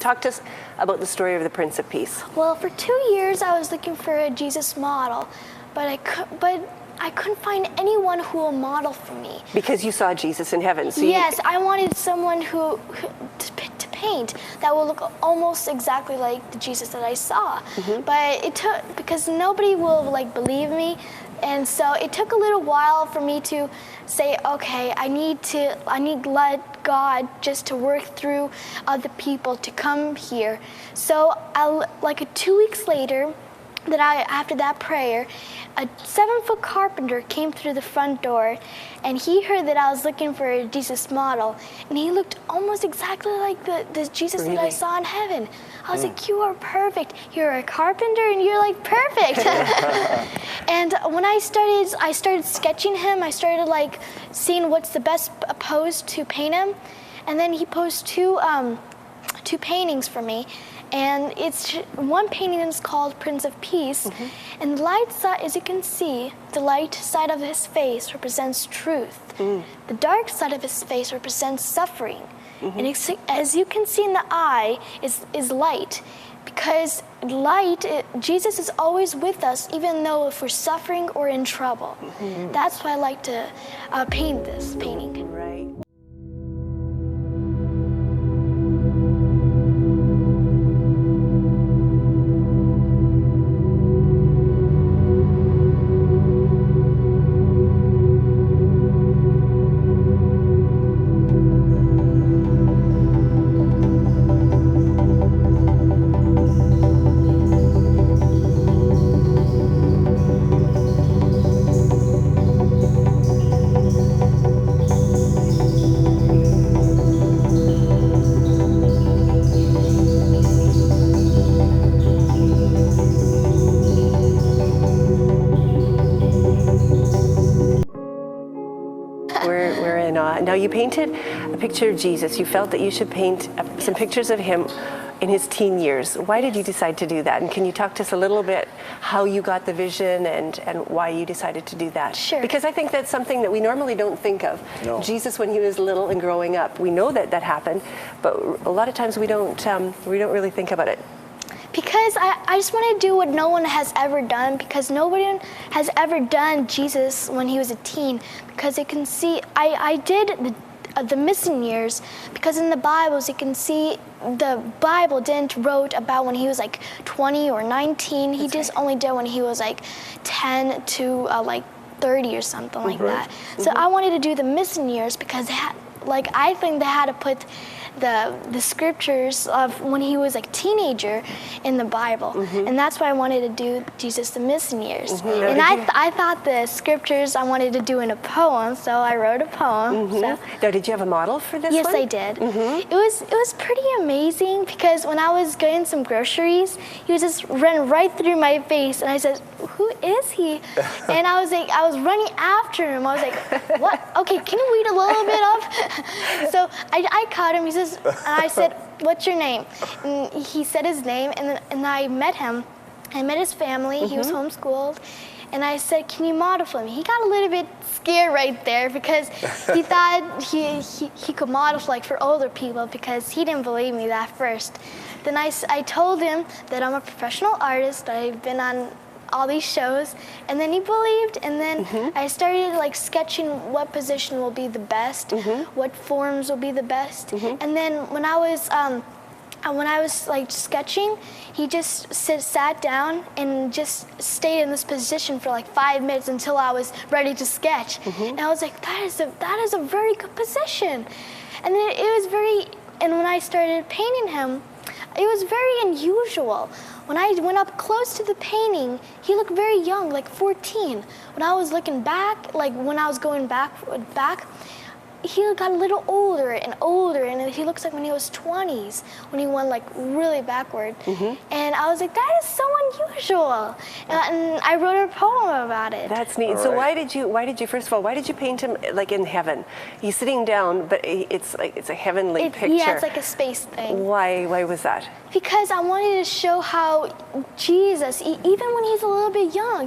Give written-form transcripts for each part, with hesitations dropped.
talk to us about the story of the Prince of Peace. Well, for 2 years I was looking for a Jesus model, but I couldn't find anyone who will model for me. Because you saw Jesus in heaven. So yes, I wanted someone who to paint that will look almost exactly like the Jesus that I saw. But it took, because nobody will like believe me, and so it took a little while for me to say, okay, I need to let God just to work through other people to come here. So like 2 weeks later, after that prayer, a 7-foot carpenter came through the front door, and he heard that I was looking for a Jesus model, and he looked almost exactly like the Jesus that I saw in heaven. I was like, you are perfect. You're a carpenter, and you're like perfect. And when I started sketching him. I started like seeing what's the best pose to paint him, and then he posed two paintings for me. And one painting is called Prince of Peace, and the light side, as you can see, the light side of his face represents truth. The dark side of his face represents suffering. And as you can see in the eye is light, because Jesus is always with us, even though if we're suffering or in trouble. That's why I like to paint this painting. Right. We're in awe. Now, you painted a picture of Jesus. You felt that you should paint some pictures of him in his teen years. Why did you decide to do that? And can you talk to us a little bit how you got the vision and why you decided to do that? Sure. Because I think that's something that we normally don't think of. No. Jesus when he was little and growing up. We know that happened, but a lot of times we don't really think about it. Because I just want to do what no one has ever done, because nobody has ever done Jesus when he was a teen. Because you can see, I did the missing years, because in the Bibles you can see the Bible didn't wrote about when he was like 20 or 19. He just only did when he was like 10 to like 30 or something like that. So I wanted to do the missing years because I think they had to put the scriptures of when he was like teenager in the Bible, and that's why I wanted to do Jesus the missing years. And I thought the scriptures I wanted to do in a poem, so I wrote a poem. So. Now, did you have a model for this Yes, one? I did. It was pretty amazing, because when I was getting some groceries, he was just running right through my face, and I said, "Who is he?" And I was running after him. I was like, "What? Okay, can you read a little bit up?" So I caught him. He says, and I said, "What's your name?" And he said his name, and I met him. I met his family. He was homeschooled. And I said, "Can you model for me?" He got a little bit scared right there, because he thought he could model for older people, because he didn't believe me at first. Then I told him that I'm a professional artist. I've been on all these shows, and then he believed, and then I started like sketching what position will be the best, what forms will be the best, and then when I was like sketching, he just sat down and just stayed in this position for like 5 minutes until I was ready to sketch, and I was like, that is a very good position, and then when I started painting him, it was very unusual. When I went up close to the painting, he looked very young, like 14. When I was looking back, like when I was going back, he got a little older, and he looks like when he was 20s, when he went like really backward. And I was like, that is so unusual. And I wrote a poem about it. That's neat. So why did you first of all, why did you paint him like in heaven? He's sitting down, but it's a heavenly picture. Yeah, it's like a space thing. Why was that? Because I wanted to show how Jesus, even when he's a little bit young,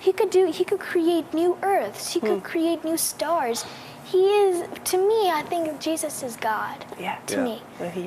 he could create new earths. He could create new stars. He is, to me, I think Jesus is God. Yeah. To me. Well, he